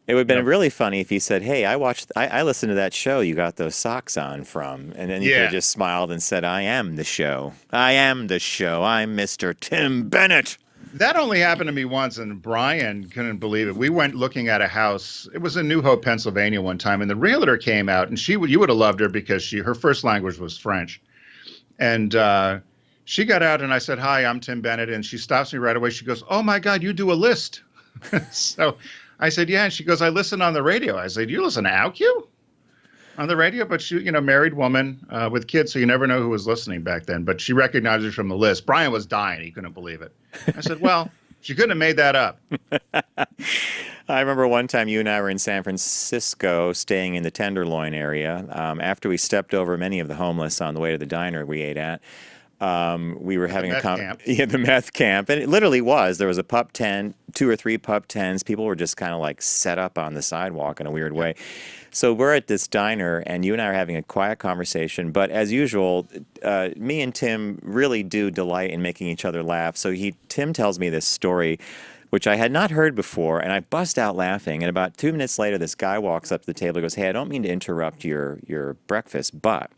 It would have You been know, really funny if he said, "Hey, I listened to that show you got those socks on from," and then you could have yeah. just smiled and said, "I am the show. I am the show. I'm Mr. Tim Bennett." That only happened to me once, and Brian couldn't believe it. We went looking at a house. It was in New Hope, Pennsylvania, one time, and the realtor came out, and you would have loved her because her first language was French, and she got out, and I said, "Hi, I'm Tim Bennett," and she stops me right away. She goes, "Oh my God, you do a list." So I said, "Yeah," and she goes, "I listen on the radio." I said, "You listen to OutQ on the radio?" But she, married woman with kids, so you never know who was listening back then. But she recognized us from the list. Brian was dying; he couldn't believe it. I said, "Well, she couldn't have made that up." I remember one time you and I were in San Francisco staying in the Tenderloin area. After we stepped over many of the homeless on the way to the diner we ate at, we were At the having meth camp. yeah, the meth camp, and it literally was. There was a pup tent, two or three pup tents. People were just kind of like set up on the sidewalk in a weird Yep. way. So we're at this diner, and you and I are having a quiet conversation. But as usual, me and Tim really do delight in making each other laugh. So Tim tells me this story, which I had not heard before, and I bust out laughing. And about 2 minutes later, this guy walks up to the table and goes, "Hey, I don't mean to interrupt your breakfast, but."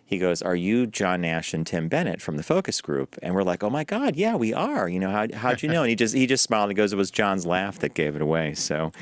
He goes, "Are you John Nash and Tim Bennett from the focus group?" And we're like, "Oh my God, yeah, we are. How'd you know?" And he just smiled and goes, "It was John's laugh that gave it away." So